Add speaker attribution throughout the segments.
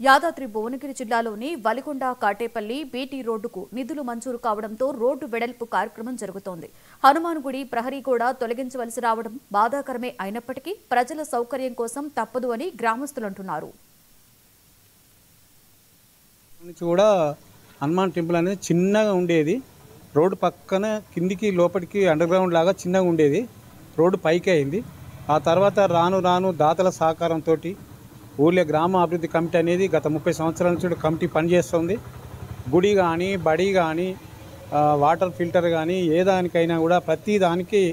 Speaker 1: యాదాద్రి భువనగిరి జిల్లాలోని వలిగొండ కాటేపల్లి బీటీ రోడ్డుకు నిధులు మంజూరు కావడంతో రోడ్డు వెడల్పు కార్యక్రమం జరుగుతోంది. హనుమాన్ గుడి ప్రహరీ కూడా తొలగించవలసి రావడం బాధాకరమే అయినప్పటికీ ప్రజల సౌకర్యం కోసం తప్పదు అని గ్రామస్తులు అంటున్నారు.
Speaker 2: కూడా హనుమాన్ టెంపుల్ అనేది చిన్నగా ఉండేది. రోడ్డు పక్కన కిందికి లోపలికి అండర్ గ్రౌండ్ లాగా చిన్నగా ఉండేది. రోడ్డు పైకి అయింది. ఆ తర్వాత రాను రాను దాతల సహకారంతో ఊళ్ళో గ్రామ అభివృద్ధి కమిటీ అనేది గత 30 సంవత్సరాల నుంచి కమిటీ పనిచేస్తుంది. గుడి కానీ బడి కానీ వాటర్ ఫిల్టర్ కానీ ఏ దానికైనా కూడా ప్రతి దానికి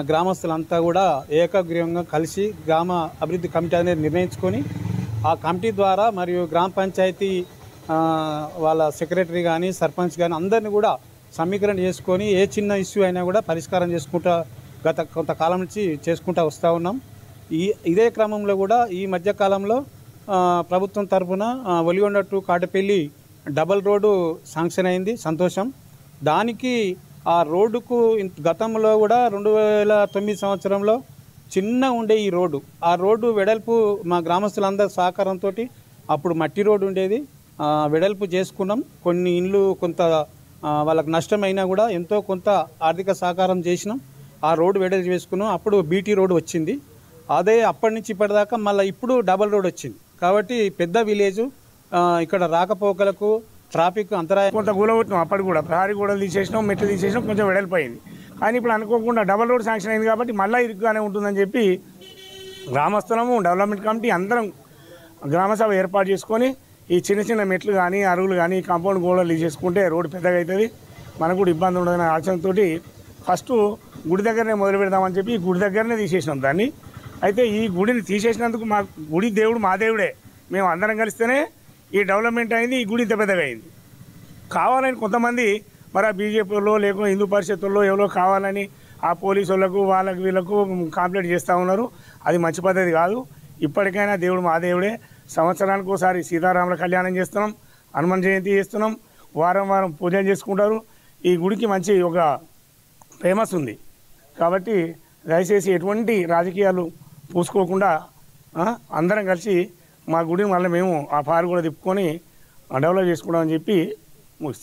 Speaker 2: గ్రామస్తులంతా కూడా ఏకగ్రీవంగా కలిసి గ్రామ అభివృద్ధి కమిటీ అనేది నిర్ణయించుకొని ఆ కమిటీ ద్వారా మరియు గ్రామ పంచాయతీ వాళ్ళ సెక్రటరీ కానీ సర్పంచ్ కానీ అందరినీ కూడా సమీకరణ చేసుకొని ఏ చిన్న ఇష్యూ అయినా కూడా పరిష్కారం చేసుకుంటా గత కొంతకాలం నుంచి చేసుకుంటూ వస్తూ ఉన్నాం. ఇదే క్రమంలో కూడా ఈ మధ్యకాలంలో ప్రభుత్వం తరఫున Valigonda to Katapalli double road sanction అయింది. సంతోషం. దానికి ఆ రోడ్డుకు గతంలో కూడా 2009 సంవత్సరంలో చిన్న ఉండే ఈ రోడ్డు, ఆ రోడ్డు వెడల్పు మా గ్రామస్తులందరి సహకారంతో అప్పుడు మట్టి రోడ్డు ఉండేది, వెడల్పు చేసుకున్నాం. కొన్ని ఇండ్లు కొంత వాళ్ళకు నష్టమైనా కూడా ఎంతో కొంత ఆర్థిక సహకారం చేసినాం. ఆ రోడ్డు వెడల్పు చేసుకున్నాం. అప్పుడు బీటీ రోడ్డు వచ్చింది. అదే అప్పటి నుంచి ఇప్పటిదాకా మళ్ళీ ఇప్పుడు డబల్ రోడ్ వచ్చింది. కాబట్టి పెద్ద విలేజ్, ఇక్కడ రాకపోకలకు ట్రాఫిక్ అంతరాయం
Speaker 3: కొంత కూలగొట్టినాం. అప్పటి కూడా ప్రహారీ గోడలు తీసేసినాం, మెట్లు తీసేసినాం, కొంచెం వెడల్పోయింది. కానీ ఇప్పుడు అనుకోకుండా డబల్ రోడ్ శాంక్షన్ అయింది కాబట్టి మళ్ళీ ఇరుగ్గానే ఉంటుందని చెప్పి గ్రామస్తులము డెవలప్మెంట్ కమిటీ అందరం గ్రామసభ ఏర్పాటు చేసుకొని ఈ చిన్న చిన్న మెట్లు కానీ అరుగులు కానీ కాంపౌండ్ గోడలు తీసేసుకుంటే రోడ్డు పెద్దగా అవుతుంది, మనకు కూడా ఇబ్బంది ఉండదనే ఆలోచనతో ఫస్ట్ గుడి దగ్గరనే మొదలు పెడదామని చెప్పి ఈ గుడి దగ్గరనే తీసేసినాం దాన్ని. అయితే ఈ గుడిని తీసేసినందుకు మా గుడి దేవుడు మా దేవుడే, మేము అందరం కలిస్తేనే ఈ డెవలప్మెంట్ అయింది, ఈ గుడి ఇంత పెద్దగా అయింది. కావాలని కొంతమంది మరి ఆ బీజేపీలో లేకపోతే హిందూ పరిషత్తుల్లో ఎవరో కావాలని ఆ పోలీసు వాళ్ళకు వాళ్ళకు వీళ్ళకు కంప్లైంట్ చేస్తూ ఉన్నారు. అది మంచి పద్ధతి కాదు. ఇప్పటికైనా దేవుడు మా దేవుడే. సంవత్సరానికి ఒకసారి సీతారాముల కళ్యాణం చేస్తున్నాం, హనుమాన్ జయంతి చేస్తున్నాం, వారం వారం పూజలు చేసుకుంటారు. ఈ గుడికి మంచి ఒక ఫేమస్ ఉంది. కాబట్టి దయచేసి ఎటువంటి రాజకీయాలు పూసుకోకుండా అందరం కలిసి మా గుడిని మళ్ళీ మేము ఆ పారు కూడా తిప్పుకొని డెవలప్ చేసుకుంటామని చెప్పి ముగిస్తాం.